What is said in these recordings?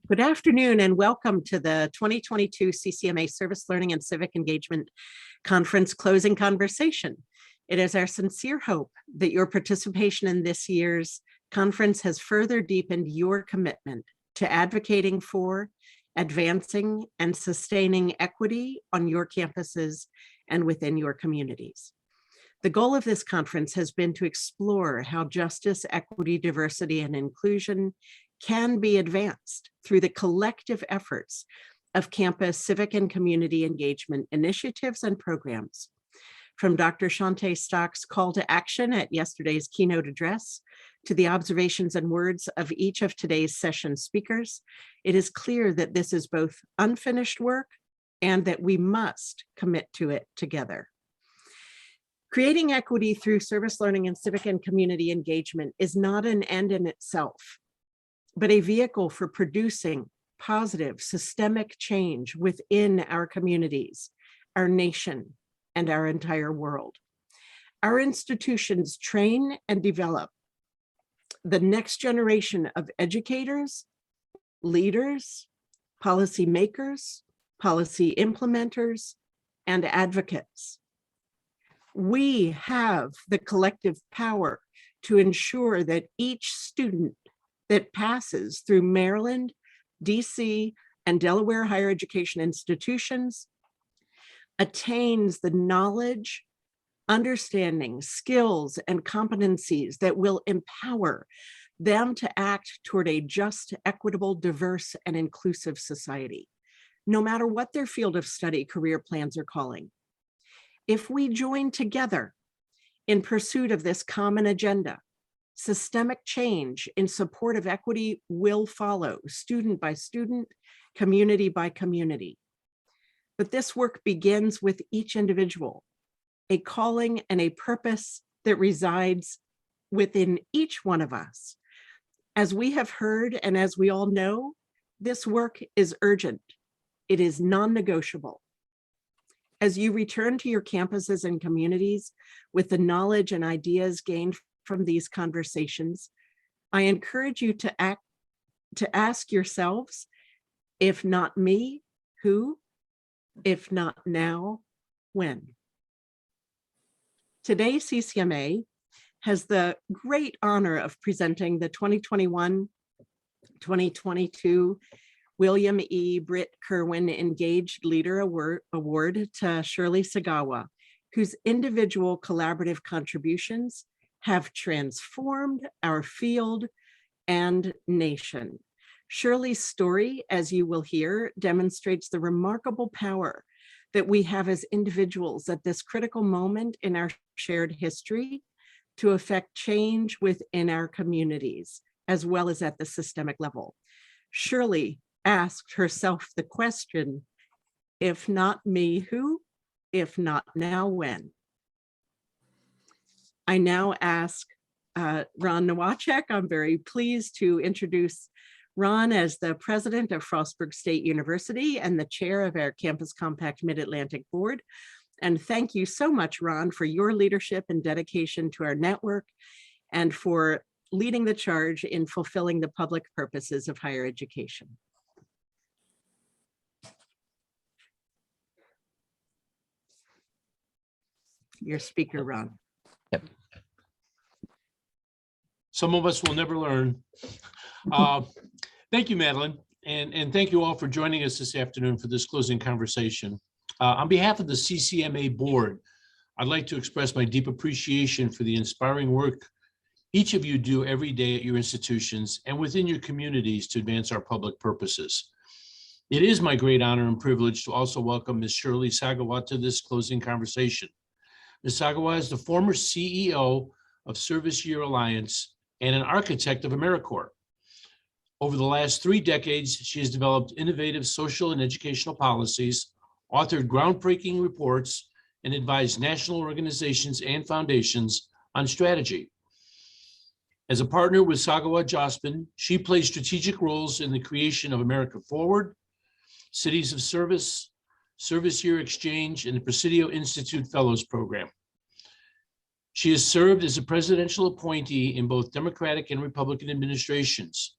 Good afternoon and welcome to the 2022 CCMA Service Learning and Civic Engagement Conference Closing Conversation. It is our sincere hope that your participation in this year's conference has further deepened your commitment to advocating for, advancing, and sustaining equity on your campuses and within your communities. The goal of this conference has been to explore how justice, equity, diversity, and inclusion can be advanced through the collective efforts of campus civic and community engagement initiatives and programs. From Dr. Shante Stock's call to action at yesterday's keynote address to the observations and words of each of today's session speakers, it is clear that this is both unfinished work and that we must commit to it together. Creating equity through service learning and civic and community engagement is not an end in itself, but a vehicle for producing positive systemic change within our communities, our nation, and our entire world. Our institutions train and develop the next generation of educators, leaders, policymakers, policy implementers, and advocates. We have the collective power to ensure that each student that passes through Maryland, DC, and Delaware higher education institutions attains the knowledge, understanding, skills, and competencies that will empower them to act toward a just, equitable, diverse, and inclusive society, no matter what their field of study, career plans, or calling. If we join together in pursuit of this common agenda, systemic change in support of equity will follow, student by student, community by community. But this work begins with each individual, a calling and a purpose that resides within each one of us. As we have heard, and as we all know, this work is urgent. It is non-negotiable. As you return to your campuses and communities with the knowledge and ideas gained from these conversations, I encourage you to ask yourselves, if not me, who? If not now, when? Today, CCMA has the great honor of presenting the 2021-2022 William E. Brit Kirwan Engaged Leader Award to Shirley Sagawa, whose individual collaborative contributions have transformed our field and nation. Shirley's story, as you will hear, demonstrates the remarkable power that we have as individuals at this critical moment in our shared history to affect change within our communities, as well as at the systemic level. Shirley asked herself the question, if not me, who? If not now, when? I now ask Ron Nowacek. I'm very pleased to introduce Ron as the president of Frostburg State University and the chair of our Campus Compact Mid-Atlantic Board. And thank you so much, Ron, for your leadership and dedication to our network and for leading the charge in fulfilling the public purposes of higher education. Your speaker, Ron. Yep. Some of us will never learn. Thank you, Madeline, and thank you all for joining us this afternoon for this closing conversation. On behalf of the CCMA board, I'd like to express my deep appreciation for the inspiring work each of you do every day at your institutions and within your communities to advance our public purposes. It is my great honor and privilege to also welcome Ms. Shirley Sagawa to this closing conversation. Ms. Sagawa is the former CEO of Service Year Alliance and an architect of AmeriCorps. Over the last 3 decades, she has developed innovative social and educational policies, authored groundbreaking reports, and advised national organizations and foundations on strategy. As a partner with Sagawa Jospin, she plays strategic roles in the creation of America Forward, Cities of Service, Service Year Exchange, and the Presidio Institute Fellows Program. She has served as a presidential appointee in both Democratic and Republican administrations.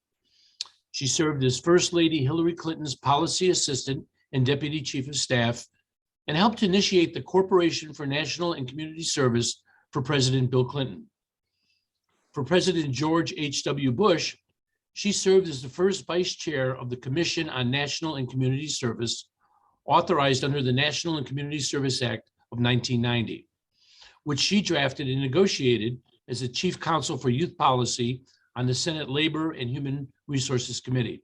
She served as First Lady Hillary Clinton's policy assistant and deputy chief of staff, and helped initiate the Corporation for National and Community Service for President Bill Clinton. For President George H.W. Bush, she served as the first vice chair of the Commission on National and Community Service, authorized under the National and Community Service Act of 1990, which she drafted and negotiated as the chief counsel for youth policy on the Senate Labor and Human Resources Committee.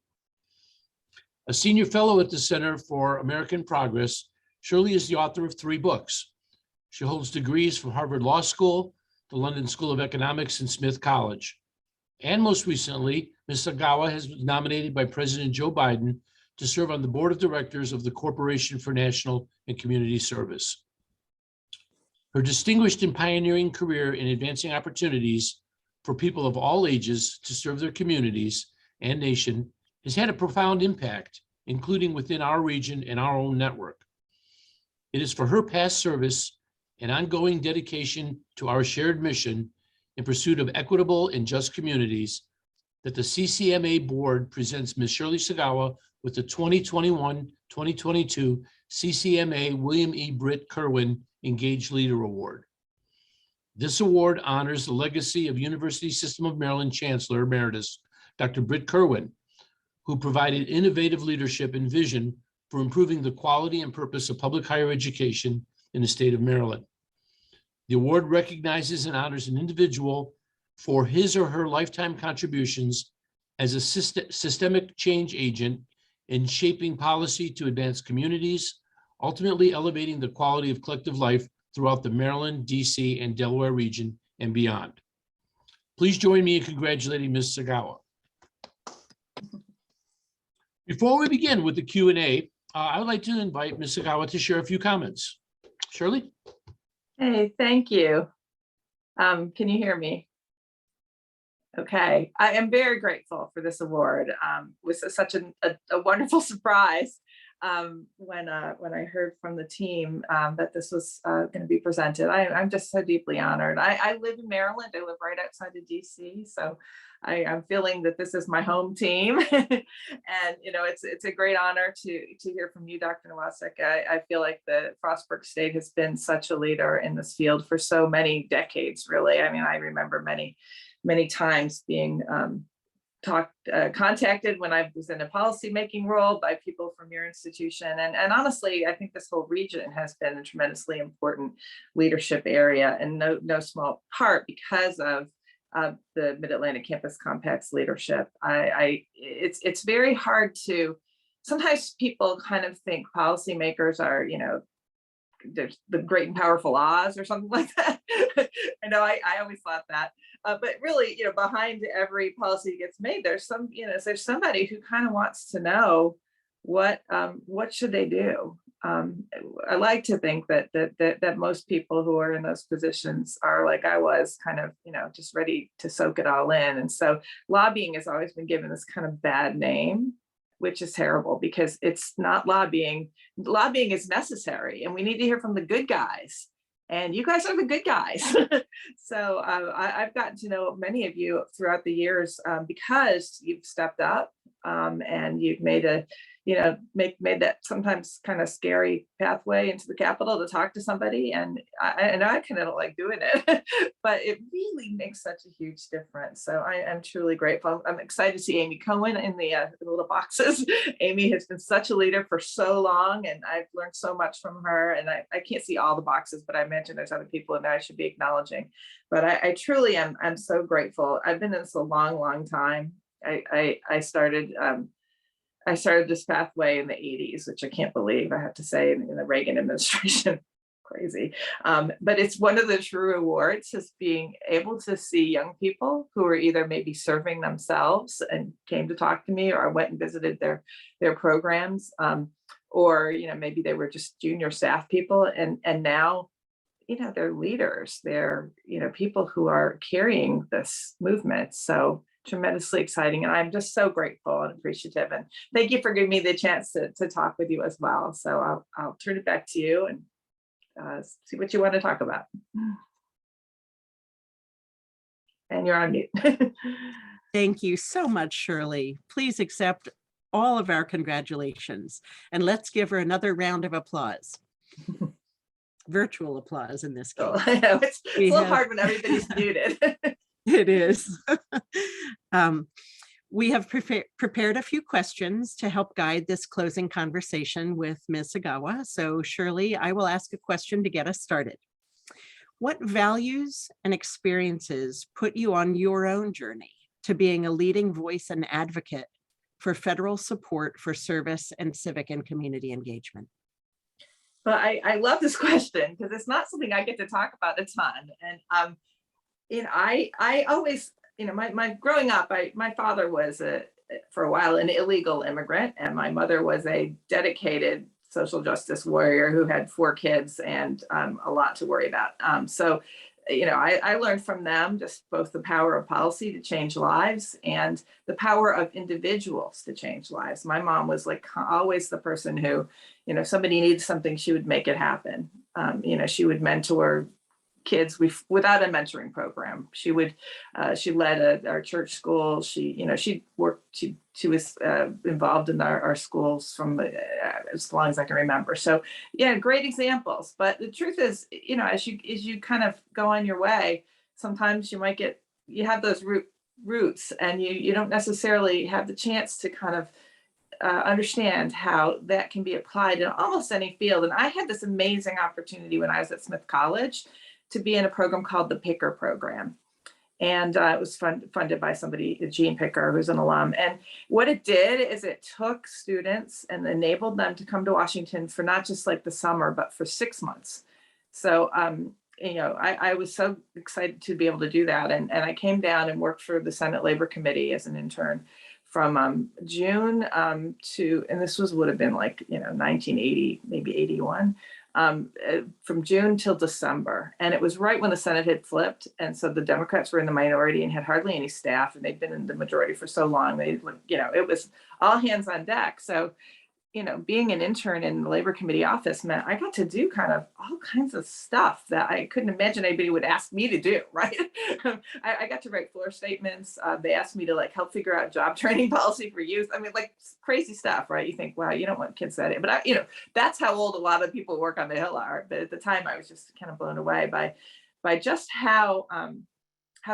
A senior fellow at the Center for American Progress, Shirley is the author of 3 books. She holds degrees from Harvard Law School, the London School of Economics, and Smith College. And most recently, Ms. Sagawa has been nominated by President Joe Biden to serve on the board of directors of the Corporation for National and Community Service. Her distinguished and pioneering career in advancing opportunities for people of all ages to serve their communities and nation has had a profound impact, including within our region and our own network. It is for her past service and ongoing dedication to our shared mission in pursuit of equitable and just communities that the CCMA board presents Ms. Shirley Sagawa with the 2021-2022 CCMA William E. Brit Kirwan Engaged Leader Award. This award honors the legacy of University System of Maryland Chancellor Emeritus, Dr. Brit Kirwan, who provided innovative leadership and vision for improving the quality and purpose of public higher education in the state of Maryland. The award recognizes and honors an individual for his or her lifetime contributions as a systemic change agent in shaping policy to advance communities, ultimately elevating the quality of collective life throughout the Maryland, DC, and Delaware region and beyond. Please join me in congratulating Ms. Sagawa. Before we begin with the Q&A, I would like to invite Ms. Sagawa to share a few comments. Shirley? Hey, thank you. Can you hear me? Okay, I am very grateful for this award. It was such a wonderful surprise when I heard from the team that this was going to be presented. I'm just so deeply honored. I live in Maryland. I live right outside of DC, so I'm feeling that this is my home team. And it's a great honor to hear from you, Dr. Nowacek. I feel like the Frostburg State has been such a leader in this field for so many decades, really. I mean, I remember many times being contacted when I was in a policymaking role by people from your institution. And honestly, I think this whole region has been a tremendously important leadership area, and no small part because of the Mid-Atlantic Campus Compact's leadership. It's very hard to, sometimes people kind of think policymakers are, there's the great and powerful Oz or something like that. I know I always thought that, but really, behind every policy that gets made, there's somebody who kind of wants to know what should they do. I like to think that most people who are in those positions are like I was, kind of, just ready to soak it all in. And so lobbying has always been given this kind of bad name, which is terrible because it's not lobbying. Lobbying is necessary, and we need to hear from the good guys. And you guys are the good guys. So I've gotten to know many of you throughout the years because you've stepped up and you've made made that sometimes kind of scary pathway into the Capitol to talk to somebody. And I kind of don't like doing it, but it really makes such a huge difference. So I am truly grateful. I'm excited to see Amy Cohen in the little boxes. Amy has been such a leader for so long, and I've learned so much from her. And I can't see all the boxes, but I mentioned there's other people in there I should be acknowledging. But I truly am. I'm so grateful. I've been in this a long time. I started this pathway in the 80s, which I can't believe, I have to say, in the Reagan administration. Crazy. But it's one of the true awards, just being able to see young people who are either maybe serving themselves and came to talk to me, or I went and visited their programs, or maybe they were just junior staff people, and now they're leaders. They're people who are carrying this movement. So tremendously exciting, and I'm just so grateful and appreciative, and thank you for giving me the chance to talk with you as well. So I'll turn it back to you and see what you want to talk about. And you're on mute. Thank you so much, Shirley. Please accept all of our congratulations, and let's give her another round of applause. Virtual applause in this So case. I know it's a We little have- hard when everybody's muted. It is. We have prepared a few questions to help guide this closing conversation with Ms. Sagawa. So Shirley, I will ask a question to get us started. What values and experiences put you on your own journey to being a leading voice and advocate for federal support for service and civic and community engagement? But I love this question because it's not something I get to talk about a ton. And I always, my growing up, my father was for a while an illegal immigrant, and my mother was a dedicated social justice warrior who had 4 kids and a lot to worry about. I learned from them just both the power of policy to change lives and the power of individuals to change lives. My mom was like always the person who, if somebody needed something, she would make it happen. She would mentor kids without a mentoring program. She led our church school. She was involved in our schools from as long as I can remember. So yeah, great examples. But the truth is, as you kind of go on your way, sometimes you have those roots and you don't necessarily have the chance to kind of understand how that can be applied in almost any field. And I had this amazing opportunity when I was at Smith College to be in a program called the Picker Program. And it was funded by somebody, Gene Picker, who's an alum. And what it did is it took students and enabled them to come to Washington for not just like the summer, but for 6 months. So, I was so excited to be able to do that. And I came down and worked for the Senate Labor Committee as an intern from June to, and this would have been like, 1980, maybe 81. From June till December. And it was right when the Senate had flipped. And so the Democrats were in the minority and had hardly any staff, and they'd been in the majority for so long. It was all hands on deck. So, being an intern in the Labor Committee office meant I got to do kind of all kinds of stuff that I couldn't imagine anybody would ask me to do, right? I got to write floor statements. They asked me to help figure out job training policy for youth. I mean, crazy stuff, right? You think, wow, you don't want kids that, but that's how old a lot of people work on the Hill are. But at the time, I was just kind of blown away by just how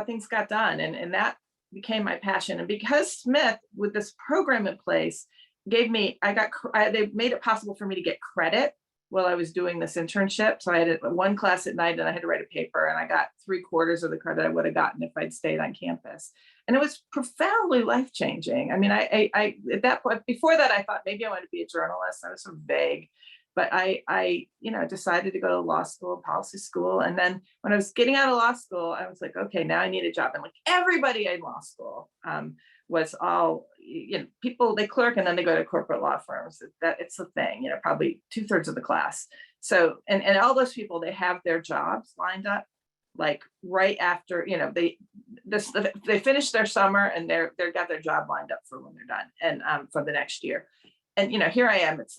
things got done, and that became my passion. And because Smith, with this program in place, they made it possible for me to get credit while I was doing this internship. So I had one class at night and I had to write a paper, and I got 3/4 of the credit I would have gotten if I'd stayed on campus. And it was profoundly life-changing. I mean, I at that point, before that, I thought maybe I wanted to be a journalist. I was sort of vague, but I decided to go to law school, policy school. And then when I was getting out of law school, I was like, okay, now I need a job. And everybody in law school was all, people, they clerk and then they go to corporate law firms. That it's the thing, probably 2/3 of the class. So, and all those people, they have their jobs lined up right after, they finish their summer and they've got their job lined up for when they're done and for the next year. And, here I am, it's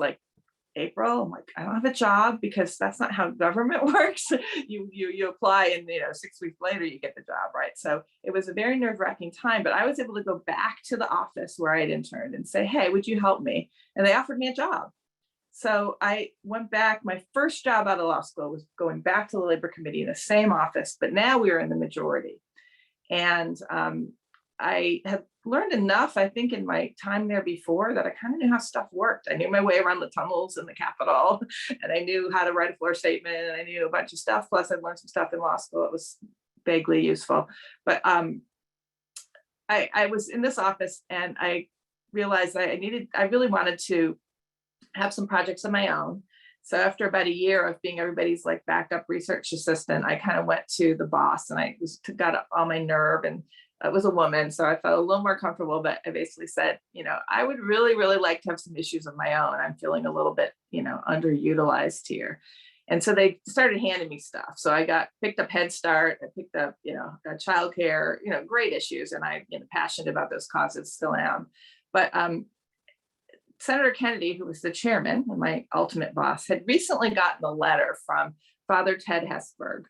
April, I'm I don't have a job, because that's not how government works. You apply and 6 weeks later you get the job, right? So it was a very nerve-wracking time, but I was able to go back to the office where I had interned and say, hey, would you help me? And they offered me a job. So I went back. My first job out of law school was going back to the Labor Committee in the same office, but now we were in the majority. And I had learned enough, I think, in my time there before that I kind of knew how stuff worked. I knew my way around the tunnels in the Capitol, and I knew how to write a floor statement, and I knew a bunch of stuff. Plus, I learned some stuff in law school. It was vaguely useful. But I was in this office, and I realized I really wanted to have some projects of my own. So after about a year of being everybody's backup research assistant, I kind of went to the boss, and I got all my nerve, and it was a woman, so I felt a little more comfortable. But I basically said, I would really, really like to have some issues of my own. I'm feeling a little bit, underutilized here. And so they started handing me stuff. So I picked up Head Start, I picked up, childcare, great issues. And I'm passionate about those causes, still am. But Senator Kennedy, who was the chairman and my ultimate boss, had recently gotten a letter from Father Ted Hesburgh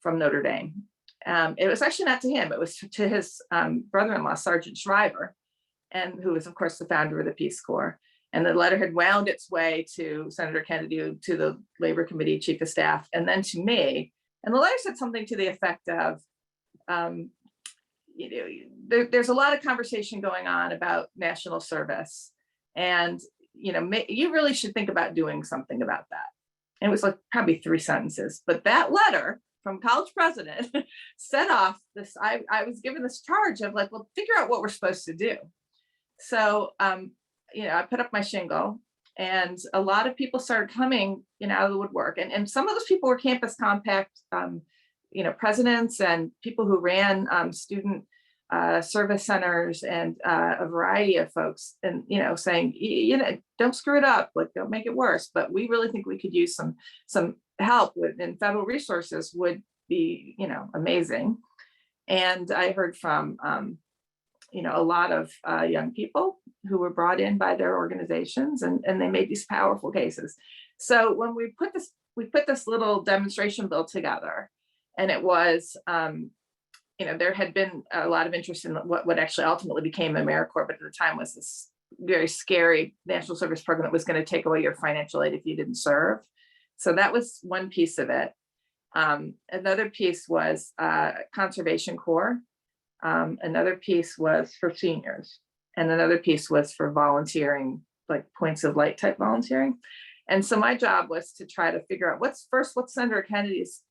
from Notre Dame. It was actually not to him, it was to his brother-in-law, Sergeant Shriver, and who was, of course, the founder of the Peace Corps. And the letter had wound its way to Senator Kennedy, to the Labor Committee Chief of Staff, and then to me. And the letter said something to the effect of, there's a lot of conversation going on about national service, and you really should think about doing something about that. And it was like probably 3 sentences, but that letter from college president set off this. I was given this charge of like, well, figure out what we're supposed to do. So I put up my shingle, and a lot of people started coming out of the woodwork, and some of those people were Campus Compact presidents and people who ran student service centers, and a variety of folks, and saying, don't screw it up, like don't make it worse, but we really think we could use some help with, and federal resources would be amazing. And I heard from a lot of young people who were brought in by their organizations, and they made these powerful cases. So when we put this little demonstration bill together, and it was there had been a lot of interest in what actually ultimately became AmeriCorps, but at the time was this very scary national service program that was going to take away your financial aid if you didn't serve. So that was one piece of it. Another piece was Conservation Corps. Another piece was for seniors, and another piece was for volunteering, like points of light type volunteering. And so my job was to try to figure out what's Senator Kennedy's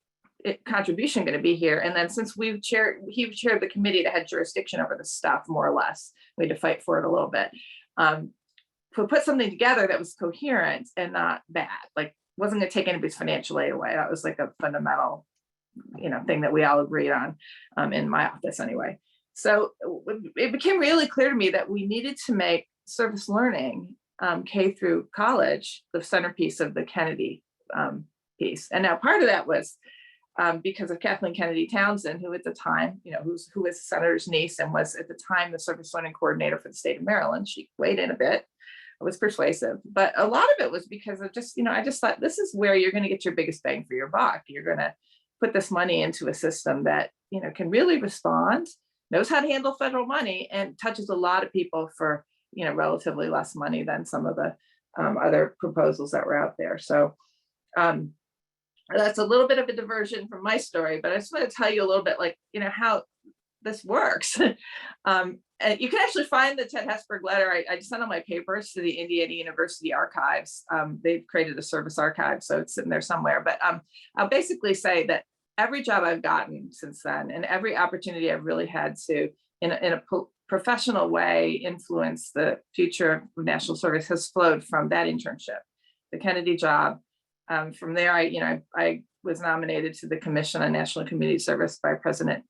contribution going to be here. And then since he chaired the committee that had jurisdiction over this stuff, more or less, we had to fight for it a little bit. To put something together that was coherent and not bad, like wasn't going to take anybody's financial aid away. That was like a fundamental thing that we all agreed on in my office anyway. So it became really clear to me that we needed to make service learning K through college the centerpiece of the Kennedy piece. And now part of that was because of Kathleen Kennedy Townsend, who at the time, who was the senator's niece and was at the time the service learning coordinator for the state of Maryland. She weighed in a bit. It was persuasive, but a lot of it was because of just, I just thought this is where you're going to get your biggest bang for your buck. You're going to put this money into a system that, can really respond, knows how to handle federal money, and touches a lot of people for, relatively less money than some of the other proposals that were out there. So that's a little bit of a diversion from my story, but I just want to tell you a little bit like, how this works. And you can actually find the Ted Hesburgh letter. I just sent all my papers to the Indiana University archives. They've created a service archive, so it's sitting there somewhere. But I'll basically say that every job I've gotten since then, and every opportunity I've really had to, in a professional way, influence the future of national service has flowed from that internship, the Kennedy job. From there, I was nominated to the Commission on National Community Service by President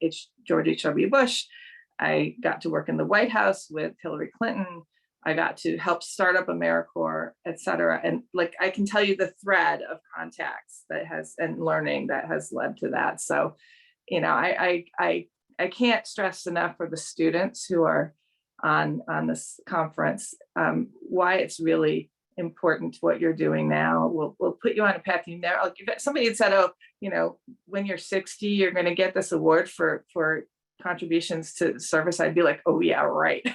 George H.W. Bush. I got to work in the White House with Hillary Clinton. I got to help start up AmeriCorps, et cetera. And like, I can tell you the thread of contacts and learning that has led to that. So, I can't stress enough for the students who are on this conference, why it's really important what you're doing now. We'll put you on a path. Somebody had said, when you're 60, you're going to get this award for contributions to service. I'd be like, oh yeah, right.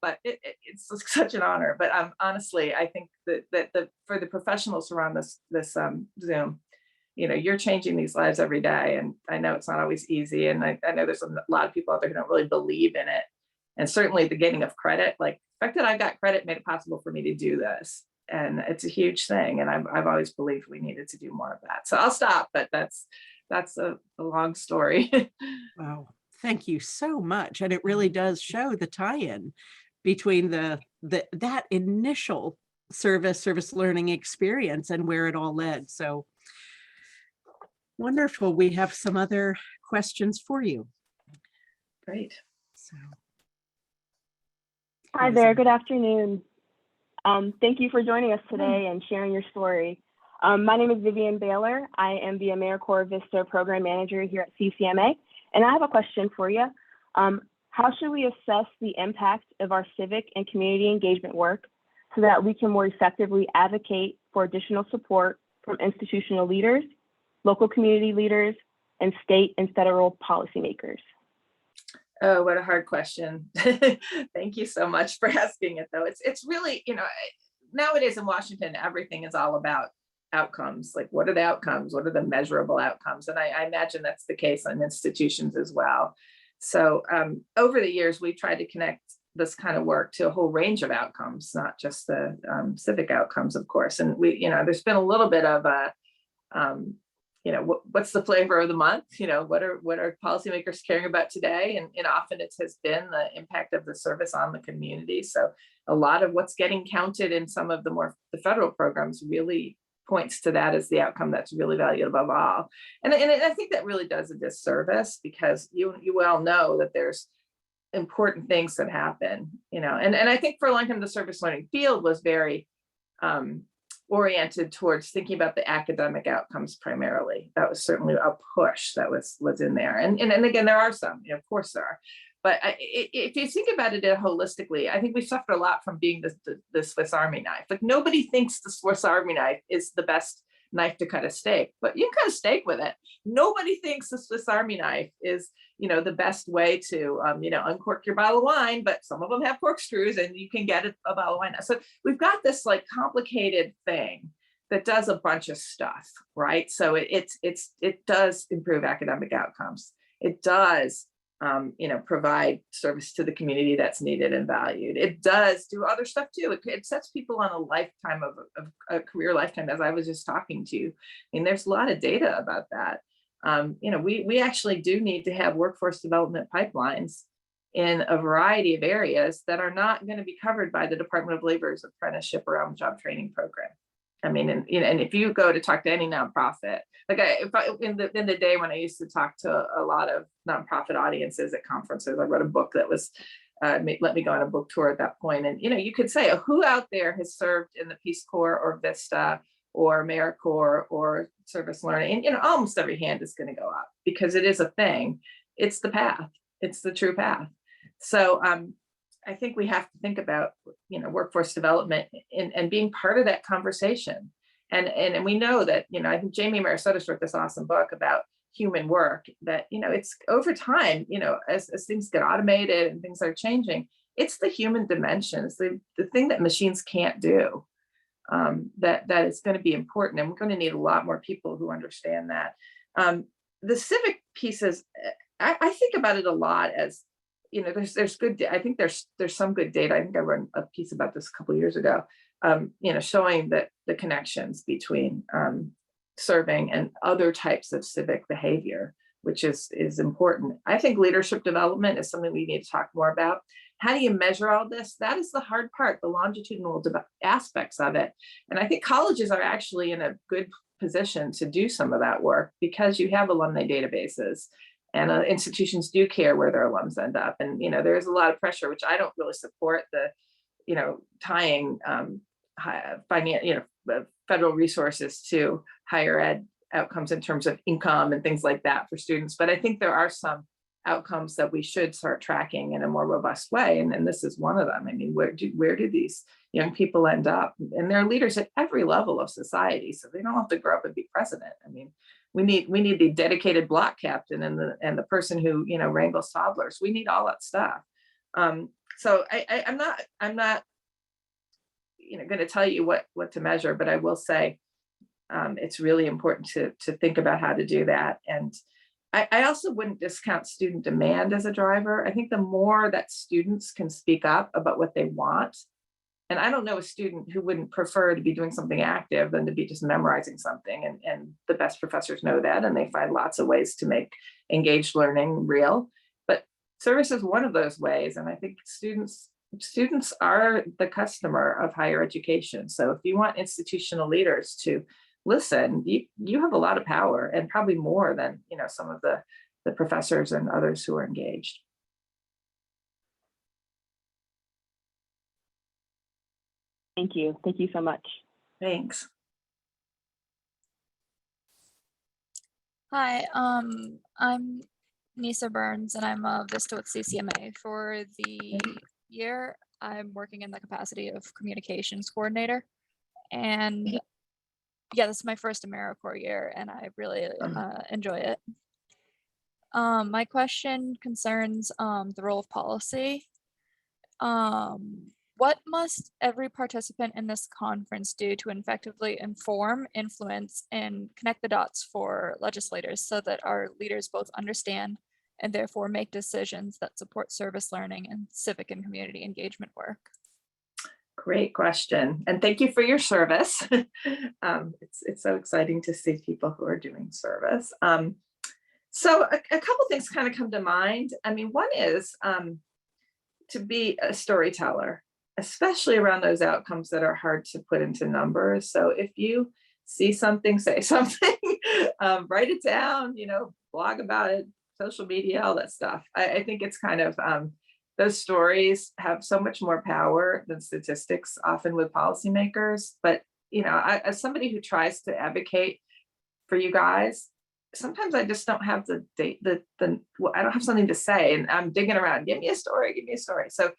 But it's such an honor. But honestly, I think that for the professionals who are on this Zoom, you're changing these lives every day. And I know it's not always easy. And I know there's a lot of people out there who don't really believe in it. And certainly the getting of credit, like the fact that I got credit made it possible for me to do this. And it's a huge thing. And I've always believed we needed to do more of that. So I'll stop, but that's a long story. Wow. Thank you so much. And it really does show the tie-in between that initial service learning experience and where it all led. So wonderful. We have some other questions for you. Great. So, hi there. Good afternoon. Thank you for joining us today and sharing your story. My name is Vivian Baylor. I am the AmeriCorps Vista Program Manager here at CCMA. And I have a question for you. How should we assess the impact of our civic and community engagement work so that we can more effectively advocate for additional support from institutional leaders, local community leaders, and state and federal policymakers? Oh, what a hard question. Thank you so much for asking it, though. It's really, nowadays in Washington, everything is all about outcomes. Like, what are the outcomes? What are the measurable outcomes? And I imagine that's the case in institutions as well. So over the years, we've tried to connect this kind of work to a whole range of outcomes, not just the civic outcomes, of course. And there's been a little bit of a, what's the flavor of the month? What are policymakers caring about today? And often it has been the impact of the service on the community. So a lot of what's getting counted in some of the federal programs really points to that as the outcome that's really valued above all. And I think that really does a disservice, because you well know that there's important things that happen, and I think for a long time the service learning field was very oriented towards thinking about the academic outcomes primarily. That was certainly a push that was in there. And again, there are some, of course there are. But if you think about it holistically, I think we suffered a lot from being the Swiss Army knife. Like, nobody thinks the Swiss Army knife is the best knife to cut a steak, but you can cut a steak with it. Nobody thinks the Swiss Army knife is, the best way to, uncork your bottle of wine, but some of them have corkscrews and you can get a bottle of wine. So we've got this like complicated thing that does a bunch of stuff, right? So it does improve academic outcomes. It does provide service to the community that's needed and valued. It does do other stuff too. It sets people on a lifetime of a career lifetime, as I was just talking to you. I mean, there's a lot of data about that. We actually do need to have workforce development pipelines in a variety of areas that are not going to be covered by the Department of Labor's apprenticeship or on-job training program. I mean, and if you go to talk to any nonprofit, like in the day when I used to talk to a lot of nonprofit audiences at conferences, I wrote a book that was let me go on a book tour at that point. And, you could say, who out there has served in the Peace Corps or VISTA or AmeriCorps or service learning? And, almost every hand is going to go up, because it is a thing. It's the path. It's the true path. So I think we have to think about, workforce development and being part of that conversation. And we know that, I think Jamie Marasotis wrote this awesome book about human work, that, it's over time, as things get automated and things are changing, it's the human dimension. It's the thing that machines can't do, that is going to be important. And we're going to need a lot more people who understand that. The civic pieces, I think about it a lot as, there's good, I think there's some good data. I think I wrote a piece about this a couple of years ago, showing that the connections between serving and other types of civic behavior, which is important. I think leadership development is something we need to talk more about. How do you measure all this? That is the hard part, the longitudinal aspects of it. And I think colleges are actually in a good position to do some of that work, because you have alumni databases. And institutions do care where their alums end up. And, there's a lot of pressure, which I don't really support, tying federal resources to higher ed outcomes in terms of income and things like that for students. But I think there are some outcomes that we should start tracking in a more robust way. And this is one of them. I mean, where do these young people end up? And they're leaders at every level of society, so they don't have to grow up and be president. I mean, we need the dedicated block captain and the person who wrangles toddlers. We need all that stuff. So I'm not going to tell you what to measure, but I will say it's really important to think about how to do that. And I also wouldn't discount student demand as a driver. I think the more that students can speak up about what they want, and I don't know a student who wouldn't prefer to be doing something active than to be just memorizing something. And the best professors know that, and they find lots of ways to make engaged learning real. But service is one of those ways. And I think students are the customer of higher education. So if you want institutional leaders to listen, you have a lot of power, and probably more than some of the professors and others who are engaged. Thank you. Thank you so much. Thanks. Hi, I'm Nisa Burns, and I'm a VISTA with CCMA. For the year, I'm working in the capacity of communications coordinator. And yeah, this is my first AmeriCorps year, and I really enjoy it. My question concerns the role of policy. What must every participant in this conference do to effectively inform, influence, and connect the dots for legislators so that our leaders both understand and therefore make decisions that support service learning and civic and community engagement work? Great question. And thank you for your service. It's so exciting to see people who are doing service. So a couple things kind of come to mind. I mean, one is to be a storyteller, especially around those outcomes that are hard to put into numbers. So if you see something, say something, write it down, blog about it, social media, all that stuff. I think it's kind of, those stories have so much more power than statistics often with policymakers. But, as somebody who tries to advocate for you guys, sometimes I just don't have I don't have something to say, and I'm digging around. Give me a story. So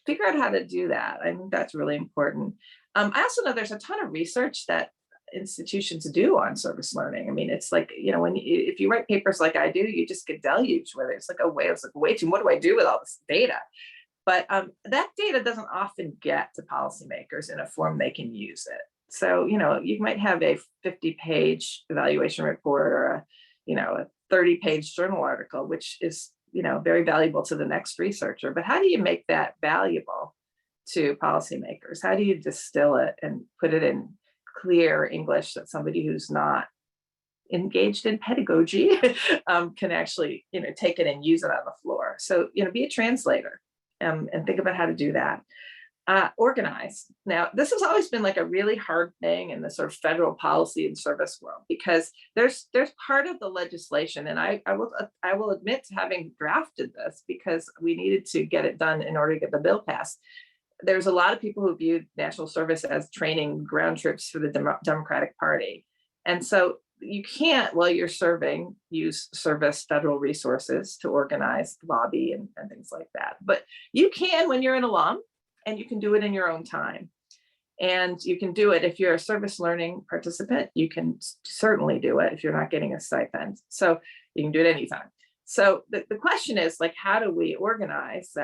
figure out how to do that. I think that's really important. I also know there's a ton of research that institutions do on service learning. I mean, it's like, if you write papers like I do, you just get deluged with it. It's like way too, what do I do with all this data? But that data doesn't often get to policymakers in a form they can use it. So, you might have a 50-page evaluation report or a 30-page journal article, which is, very valuable to the next researcher. But how do you make that valuable to policymakers? How do you distill it and put it in clear English that somebody who's not engaged in pedagogy can actually, take it and use it on the floor? So, be a translator and think about how to do that. Organize. Now, this has always been like a really hard thing in the sort of federal policy and service world, because there's part of the legislation, and I will admit to having drafted this because we needed to get it done in order to get the bill passed. There's a lot of people who viewed national service as training ground troops for the Democratic Party. And so you can't, while you're serving, use service federal resources to organize, lobby, and things like that. But you can when you're an alum, and you can do it in your own time. And you can do it if you're a service learning participant, you can certainly do it if you're not getting a stipend. So you can do it anytime. So the question is, like, how do we organize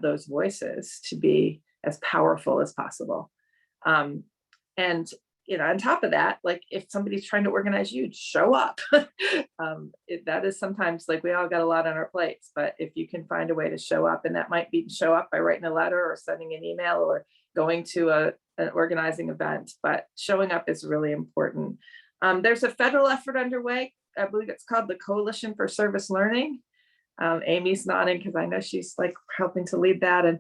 those voices to be as powerful as possible? And on top of that, like, if somebody's trying to organize you, show up. That is sometimes, like, we all got a lot on our plates, but if you can find a way to show up, and that might be show up by writing a letter or sending an email or going to an organizing event, but showing up is really important. There's a federal effort underway. I believe it's called the Coalition for Service Learning. Amy's nodding because I know she's like helping to lead that. And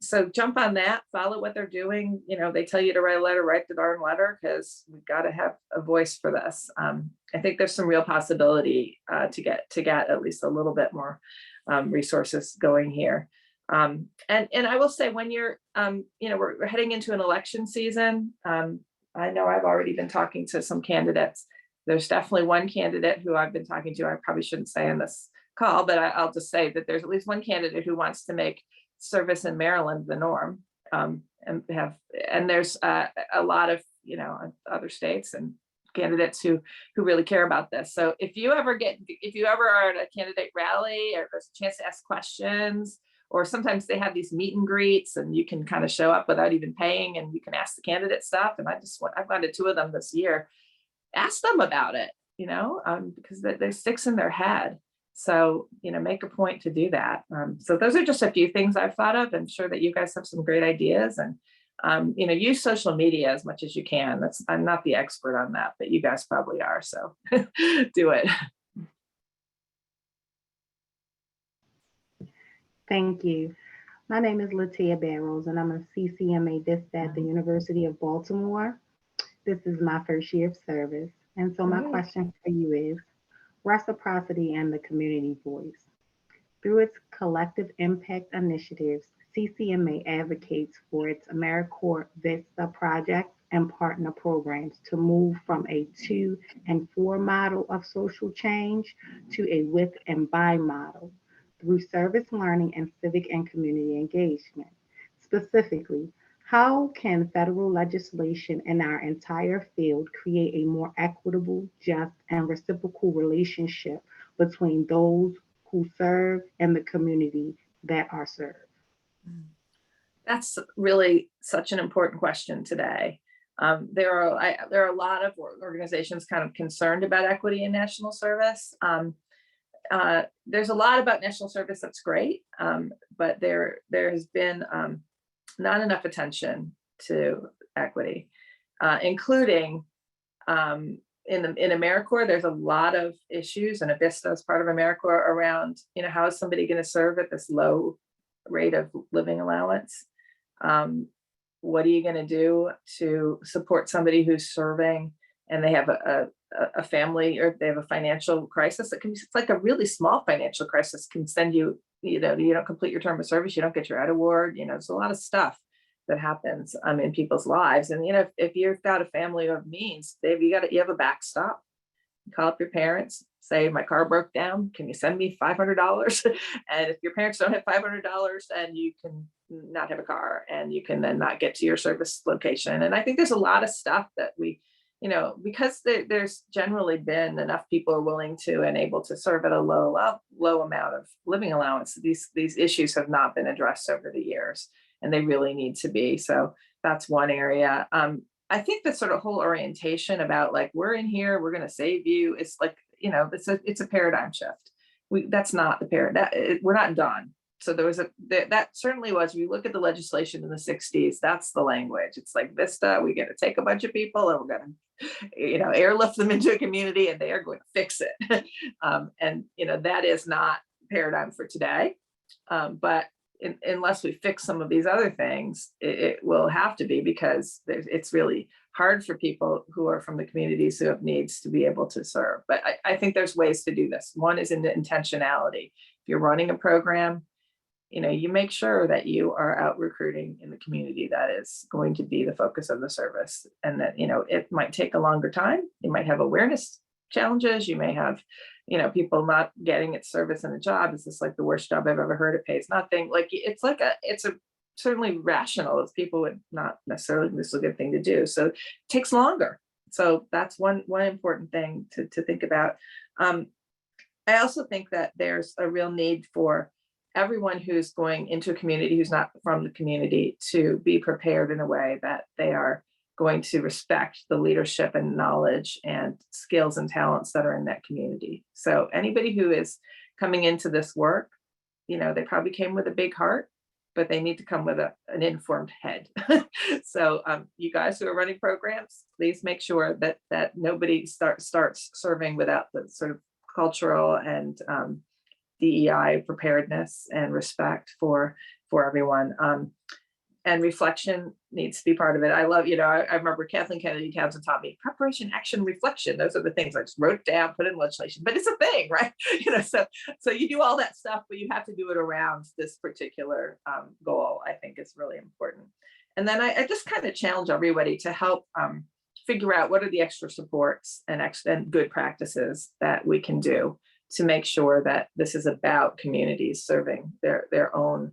so jump on that, follow what they're doing. They tell you to write a letter, write the darn letter, because we've got to have a voice for this. I think there's some real possibility to get at least a little bit more resources going here. And I will say, when you're, we're heading into an election season. I know I've already been talking to some candidates. There's definitely one candidate who I've been talking to. I probably shouldn't say in this call, but I'll just say that there's at least one candidate who wants to make service in Maryland the norm, and there's a lot of other states and candidates who really care about this. So if you ever are at a candidate rally, or there's a chance to ask questions, or sometimes they have these meet and greets and you can kind of show up without even paying, and you can ask the candidate stuff. And I've gone to 2 of them this year. Ask them about it, because that sticks in their head. So, make a point to do that. So those are just a few things I've thought of. I'm sure that you guys have some great ideas, and, use social media as much as you can. I'm not the expert on that, but you guys probably are. So do it. Thank you. My name is Latia Barrows, and I'm a CCMA dispatch at the University of Baltimore. This is my first year of service. And so my question for you is, reciprocity and the community voice. Through its collective impact initiatives, CCMA advocates for its AmeriCorps Vista project and partner programs to move from a 2 and 4 model of social change to a with and by model through service learning and civic and community engagement. Specifically, how can federal legislation in our entire field create a more equitable, just, and reciprocal relationship between those who serve and the community that are served? That's really such an important question today. There are a lot of organizations kind of concerned about equity in national service. There's a lot about national service that's great, but there has been not enough attention to equity, including in AmeriCorps. There's a lot of issues, and Avista is part of AmeriCorps, around, how is somebody going to serve at this low rate of living allowance? What are you going to do to support somebody who's serving and they have a family, or they have a financial crisis that can be, it's like a really small financial crisis can send you, you don't complete your term of service, you don't get your Ed Award, there's a lot of stuff that happens in people's lives. And, if you've got a family of means, you have a backstop. You call up your parents, say, my car broke down, can you send me $500? And if your parents don't have $500, then you can not have a car, and you can then not get to your service location. And I think there's a lot of stuff that we, because there's generally been enough people are willing to and able to serve at a low amount of living allowance, these issues have not been addressed over the years, and they really need to be. So that's one area. I think the sort of whole orientation about, like, we're in here, we're going to save you, it's like, it's a paradigm shift. That's not the paradigm. We're not done. So there was that certainly was, we look at the legislation in the 60s, that's the language. It's like Vista, we get to take a bunch of people and we're going to, airlift them into a community, and they are going to fix it. And, that is not paradigm for today. But unless we fix some of these other things, it will have to be, because it's really hard for people who are from the communities who have needs to be able to serve. But I think there's ways to do this. One is in the intentionality. If you're running a program, you make sure that you are out recruiting in the community that is going to be the focus of the service, and that, it might take a longer time. You might have awareness challenges. You may have, people not getting its service in a job. Is this like the worst job I've ever heard? It pays nothing. Like, it's a certainly rational, as people would not necessarily think this is a good thing to do. So it takes longer. So that's one important thing to think about. I also think that there's a real need for everyone who's going into a community who's not from the community to be prepared in a way that they are going to respect the leadership and knowledge and skills and talents that are in that community. So anybody who is coming into this work, they probably came with a big heart, but they need to come with an informed head. So you guys who are running programs, please make sure that nobody starts serving without the sort of cultural and DEI preparedness and respect for everyone. And reflection needs to be part of it. I love, I remember Kathleen Kennedy Townsend taught me preparation, action, reflection. Those are the things I just wrote down, put in legislation, but it's a thing, right? So you do all that stuff, but you have to do it around this particular goal. I think is really important. And then I just kind of challenge everybody to help figure out what are the extra supports and good practices that we can do to make sure that this is about communities serving their own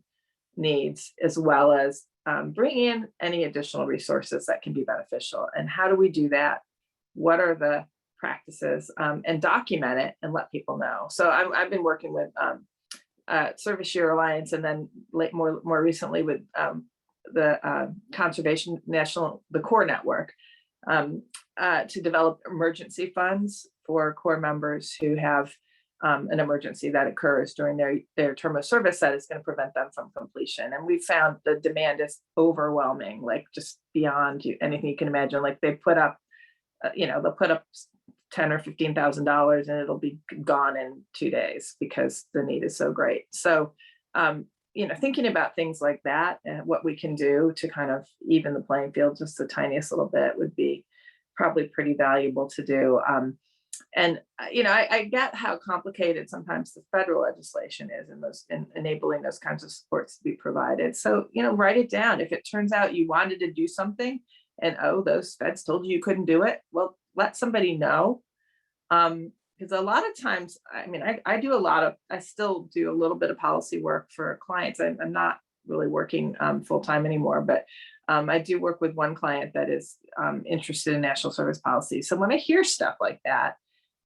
needs, as well as bring in any additional resources that can be beneficial. And how do we do that? What are the practices? And document it and let people know. So I've been working with Service Year Alliance, and then more recently with the Conservation the Corps Network, to develop emergency funds for Corps members who have an emergency that occurs during their term of service that is going to prevent them from completion. And we found the demand is overwhelming, like just beyond anything you can imagine. Like they put up, they'll put up $10,000 or $15,000 and it'll be gone in 2 days because the need is so great. So, thinking about things like that and what we can do to kind of even the playing field just the tiniest little bit would be probably pretty valuable to do. I get how complicated sometimes the federal legislation is in enabling those kinds of supports to be provided. So, write it down. If it turns out you wanted to do something and, those feds told you couldn't do it, well, let somebody know. Because a lot of times, I still do a little bit of policy work for clients. I'm not really working full-time anymore, but I do work with one client that is interested in national service policy. So when I hear stuff like that,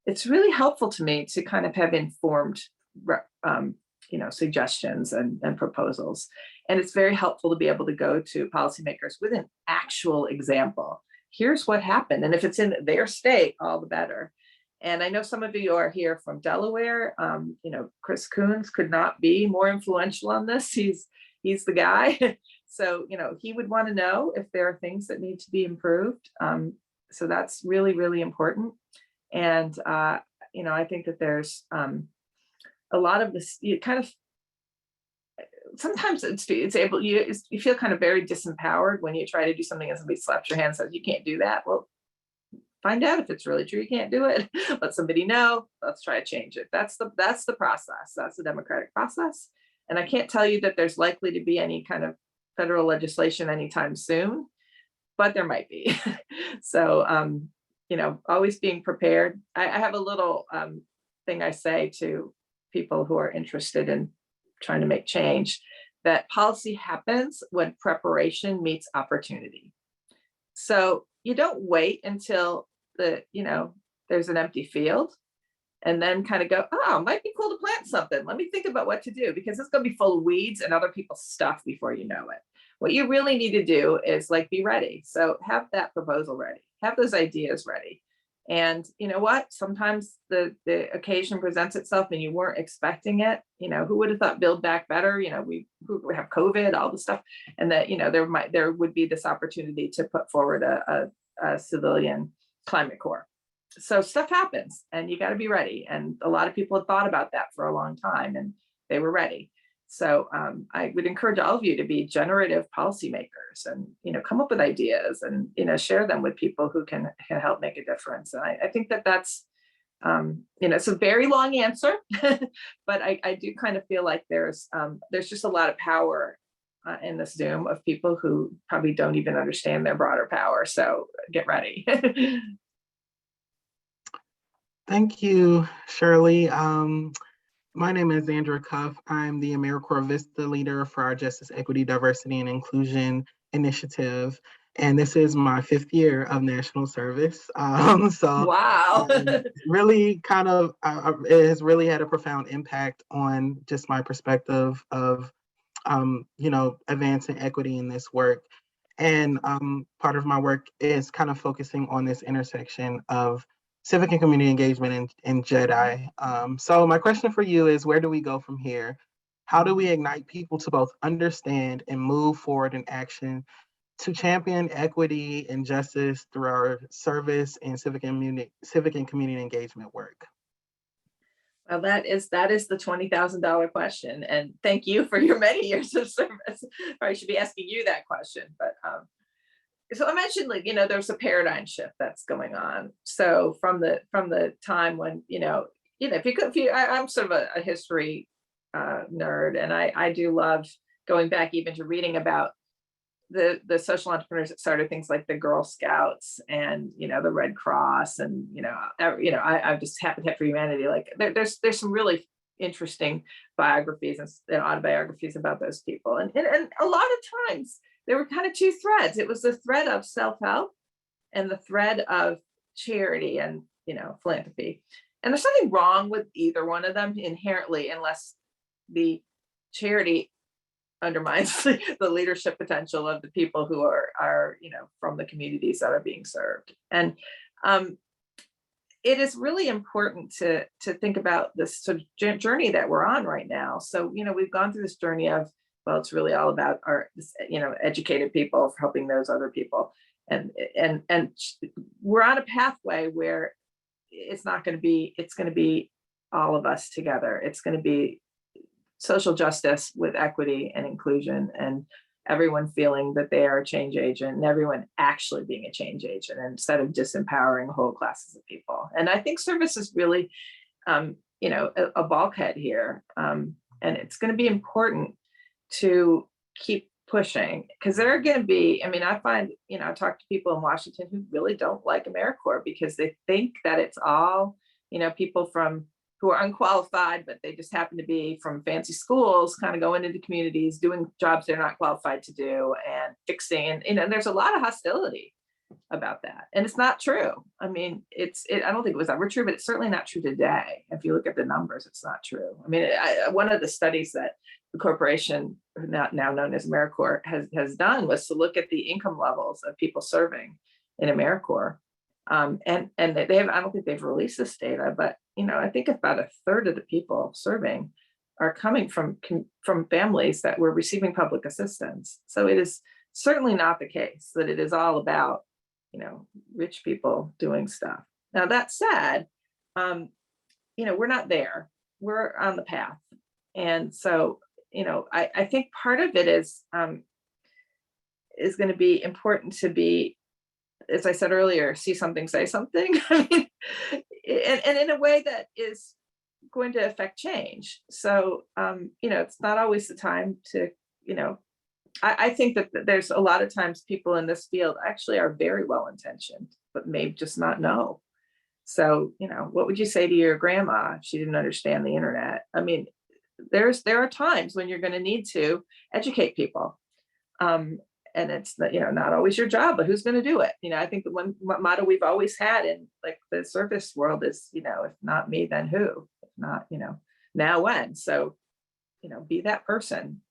it's really helpful to me to kind of have informed suggestions and proposals. And it's very helpful to be able to go to policymakers with an actual example. Here's what happened. And if it's in their state, all the better. And I know some of you are here from Delaware. Chris Coons could not be more influential on this. He's the guy. So, he would want to know if there are things that need to be improved. So that's really, really important. And, I think that there's a lot of this, you kind of, sometimes you feel kind of very disempowered when you try to do something and somebody slaps your hand and says, you can't do that. Well, find out if it's really true. You can't do it. Let somebody know. Let's try to change it. That's the process. That's the democratic process. And I can't tell you that there's likely to be any kind of federal legislation anytime soon, but there might be. So, always being prepared. I have a little thing I say to people who are interested in trying to make change, that policy happens when preparation meets opportunity. So you don't wait until there's an empty field and then kind of go, oh, it might be cool to plant something. Let me think about what to do, because it's going to be full of weeds and other people's stuff before you know it. What you really need to do is be ready. So have that proposal ready, have those ideas ready. And you know what? Sometimes the occasion presents itself and you weren't expecting it. Who would have thought Build Back Better? We have COVID, all the stuff, and that there would be this opportunity to put forward a civilian climate corps. So stuff happens, and you got to be ready. And a lot of people had thought about that for a long time, and they were ready. So I would encourage all of you to be generative policymakers and, come up with ideas and, share them with people who can help make a difference. And I think that's, it's a very long answer, but I do kind of feel like there's just a lot of power in this Zoom of people who probably don't even understand their broader power. So get ready. Thank you, Shirley. My name is Andrew Cuff. I'm the AmeriCorps Vista leader for our Justice, Equity, Diversity, and Inclusion initiative. And this is my 5th year of national service. Wow. Really kind of, it has really had a profound impact on just my perspective of, advancing equity in this work. And part of my work is kind of focusing on this intersection of civic and community engagement in JEDI. So my question for you is, where do we go from here? How do we ignite people to both understand and move forward in action to champion equity and justice through our service and civic and community engagement work? Well, that is the $20,000 question. And thank you for your many years of service. I should be asking you that question, but so I mentioned, there's a paradigm shift that's going on. So from the time when, I'm sort of a history nerd, and I do love going back even to reading about the social entrepreneurs that started things like the Girl Scouts and, the Red Cross and, I just Habitat for Humanity. There's some really interesting biographies and autobiographies about those people. And a lot of times, there were kind of two threads. It was the thread of self-help and the thread of charity and, philanthropy. And there's nothing wrong with either one of them inherently, unless the charity undermines the leadership potential of the people who are from the communities that are being served. And it is really important to think about this sort of journey that we're on right now. So, we've gone through this journey of, well, it's really all about our, educated people helping those other people. And we're on a pathway where it's going to be all of us together. It's going to be social justice with equity and inclusion, and everyone feeling that they are a change agent and everyone actually being a change agent instead of disempowering whole classes of people. And I think service is really, a bulkhead here. And it's going to be important to keep pushing, because there are going to be, I find, I talk to people in Washington who really don't like AmeriCorps because they think that it's all, people who are unqualified, but they just happen to be from fancy schools, kind of going into communities, doing jobs they're not qualified to do and fixing. And, there's a lot of hostility about that. And it's not true. I mean, I don't think it was ever true, but it's certainly not true today. If you look at the numbers, it's not true. I mean, one of the studies that the corporation, now known as AmeriCorps, has done was to look at the income levels of people serving in AmeriCorps. And they have, I don't think they've released this data, but I think about a third of the people serving are coming from families that were receiving public assistance. So it is certainly not the case that it is all about rich people doing stuff. Now that said, we're not there. We're on the path, and so I think part of it is going to be important to be, as I said earlier, see something, say something. I mean, and in a way that is going to affect change. So it's not always the time to I think that there's a lot of times people in this field actually are very well intentioned, but may just not know. So, what would you say to your grandma if she didn't understand the internet? I mean, there are times when you're going to need to educate people. And it's not always your job, but who's going to do it? I think the one motto we've always had in like the service world is, if not me, then who? If not, now when? So, be that person.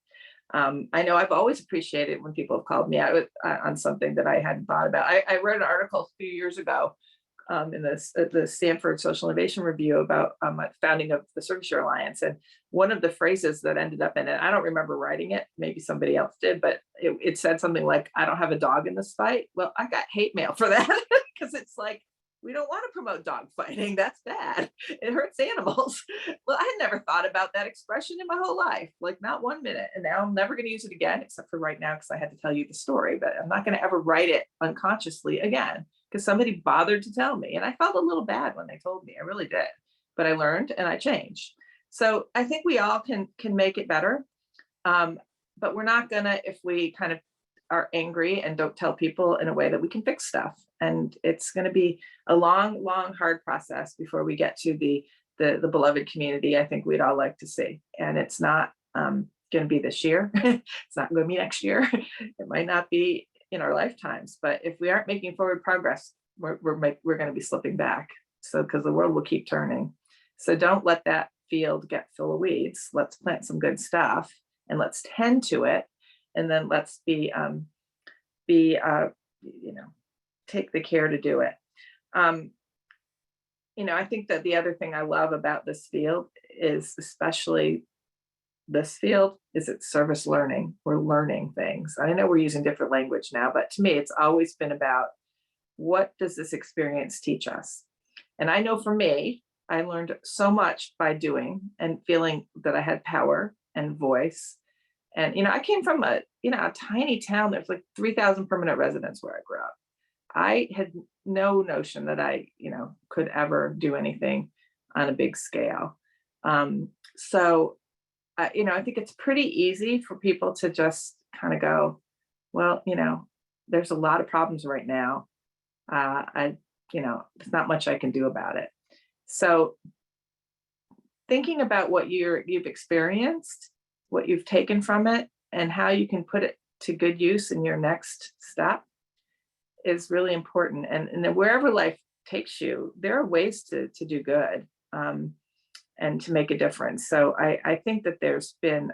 I know I've always appreciated when people have called me out on something that I hadn't thought about. I read an article a few years ago in the Stanford Social Innovation Review about founding of the Service Share Alliance. And one of the phrases that ended up in it, I don't remember writing it, maybe somebody else did, but it said something like, I don't have a dog in this fight. Well, I got hate mail for that because it's like, we don't want to promote dog fighting. That's bad. It hurts animals. Well, I had never thought about that expression in my whole life, like not 1 minute. And now I'm never going to use it again, except for right now, because I had to tell you the story, but I'm not going to ever write it unconsciously again, because somebody bothered to tell me. And I felt a little bad when they told me, I really did, but I learned and I changed. So I think we all can make it better. But we're not gonna, if we kind of are angry and don't tell people in a way that we can fix stuff. And it's going to be a long, hard process before we get to the beloved community I think we'd all like to see. And it's not going to be this year. It's not going to be next year. It might not be in our lifetimes, but if we aren't making forward progress, we're going to be slipping back. So, because the world will keep turning. So don't let that field get full of weeds. Let's plant some good stuff and let's tend to it. And then let's take the care to do it. I think that the other thing I love about this field is, especially this field, is it's service learning. We're learning things. I know we're using different language now, but to me, it's always been about, what does this experience teach us? And I know for me, I learned so much by doing and feeling that I had power and voice. And, I came from a tiny town. There's like 3,000 permanent residents where I grew up. I had no notion that I, could ever do anything on a big scale. So, I think it's pretty easy for people to just kind of go, well, there's a lot of problems right now. There's not much I can do about it. So thinking about what you've experienced, what you've taken from it, and how you can put it to good use in your next step is really important. And then wherever life takes you, there are ways to do good and to make a difference. So I think that there's been,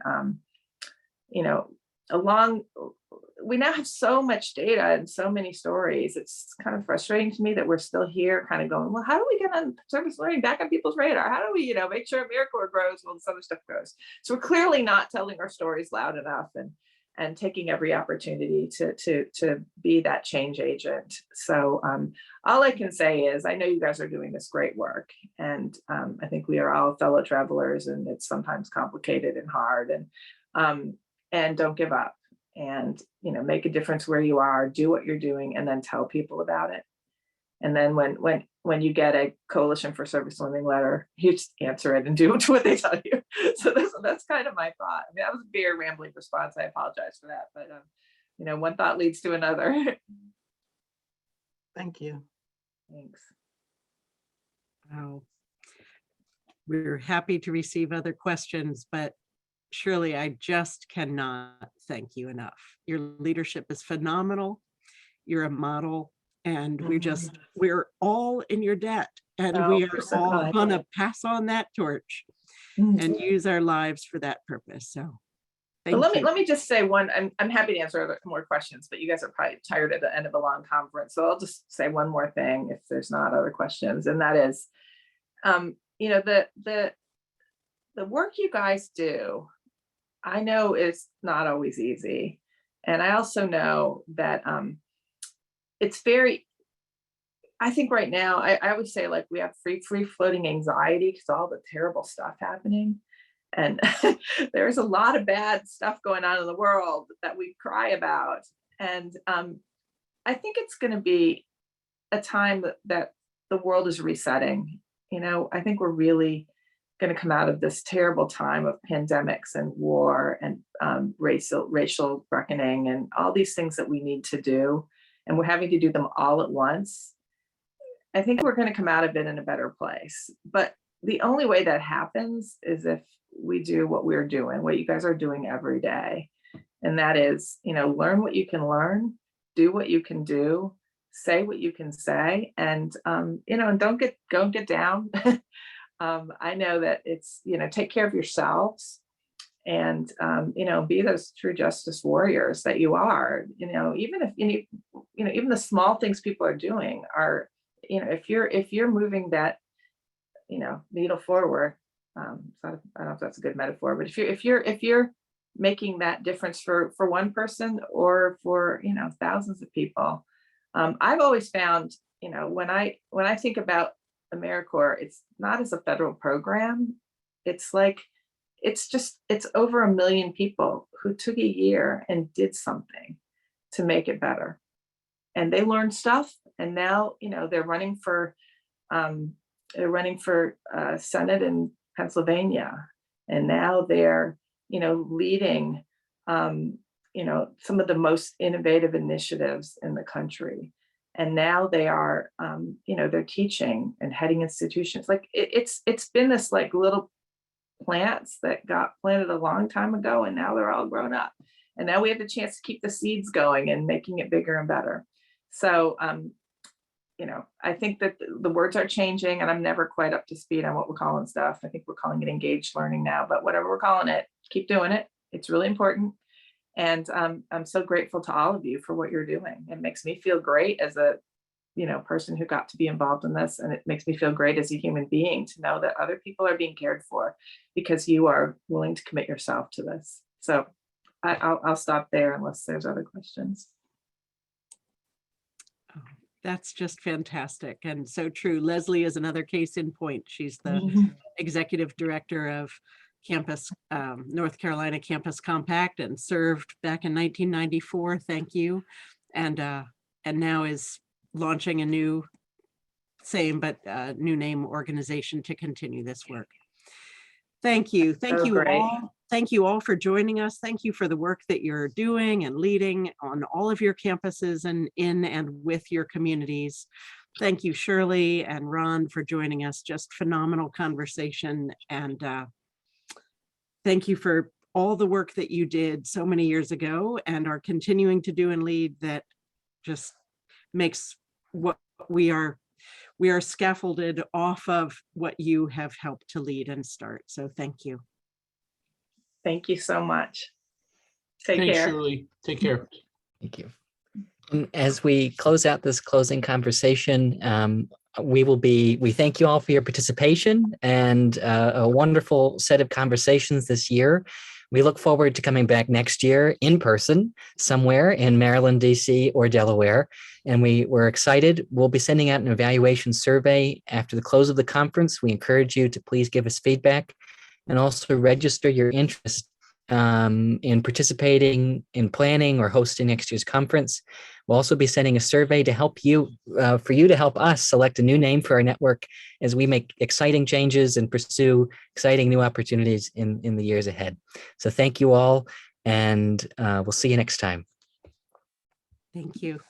we now have so much data and so many stories. It's kind of frustrating to me that we're still here kind of going, well, how do we get on service learning back on people's radar? How do we, make sure AmeriCorps grows while this other stuff grows? So we're clearly not telling our stories loud enough and taking every opportunity to be that change agent. So all I can say is, I know you guys are doing this great work, and I think we are all fellow travelers, and it's sometimes complicated and hard, and don't give up, and make a difference where you are, do what you're doing, and then tell people about it. And then when you get a Coalition for Service Learning letter, you just answer it and do what they tell you. So that's kind of my thought. I mean, that was a very rambling response. I apologize for that, but one thought leads to another. Thank you. Thanks. Wow. We're happy to receive other questions, but Shirley, I just cannot thank you enough. Your leadership is phenomenal. You're a model And we're all in your debt, and Oh, we you're are so all kind. gonna pass on that torch and use our lives for that purpose. So But thank you. let me just say one. I'm happy to answer more questions, but you guys are probably tired at the end of a long conference, so I'll just say one more thing if there's not other questions, and that is, the work you guys do, I know is not always easy, and I also know that it's very. I think right now, I always say, like, we have free floating anxiety because all the terrible stuff happening. And there's a lot of bad stuff going on in the world that we cry about. And I think it's going to be a time that the world is resetting. I think we're really going to come out of this terrible time of pandemics and war and racial reckoning and all these things that we need to do. And we're having to do them all at once. I think we're going to come out of it in a better place. But the only way that happens is if we do what we're doing, what you guys are doing every day. And that is, learn what you can learn, do what you can do, say what you can say, and, and don't get down. I know that it's, take care of yourselves and, be those true justice warriors that you are, even if, even the small things people are doing are, if you're moving that, needle forward, I don't know if that's a good metaphor, but if you're making that difference for one person or for, thousands of people, I've always found, when I think about AmeriCorps, it's not as a federal program. It's like, it's over 1 million people who took a year and did something to make it better. And they learned stuff, and now, they're running for Senate in Pennsylvania, and now they're, leading, some of the most innovative initiatives in the country. And now they are, they're teaching and heading institutions. Like it's been this like little plants that got planted a long time ago, and now they're all grown up. And now we have the chance to keep the seeds going and making it bigger and better. So, I think that the words are changing, and I'm never quite up to speed on what we're calling stuff. I think we're calling it engaged learning now, but whatever we're calling it, keep doing it. It's really important. And I'm so grateful to all of you for what you're doing. It makes me feel great as a, person who got to be involved in this. And it makes me feel great as a human being to know that other people are being cared for because you are willing to commit yourself to this. So I'll stop there unless there's other questions. That's just fantastic and so true. Leslie is another case in point. She's the executive director of Campus North Carolina Campus Compact and served back in 1994. Thank you. And now is launching a new new name organization to continue this work. Thank you. Thank you all. Thank you all for joining us. Thank you for the work that you're doing and leading on all of your campuses and in and with your communities. Thank you, Shirley and Ron, for joining us. Just phenomenal conversation. And thank you for all the work that you did so many years ago and are continuing to do and lead that just makes what we are scaffolded off of what you have helped to lead and start. So thank you. Thank you so much. Take Thanks, care. Shirley. Take care. Thank you. And as we close out this closing conversation, we thank you all for your participation and a wonderful set of conversations this year. We look forward to coming back next year in person somewhere in Maryland, DC, or Delaware. And we're excited. We'll be sending out an evaluation survey after the close of the conference. We encourage you to please give us feedback and also register your interest in participating in planning or hosting next year's conference. We'll also be sending a survey to help you, for you to help us select a new name for our network as we make exciting changes and pursue exciting new opportunities in the years ahead. So thank you all, and we'll see you next time. Thank you.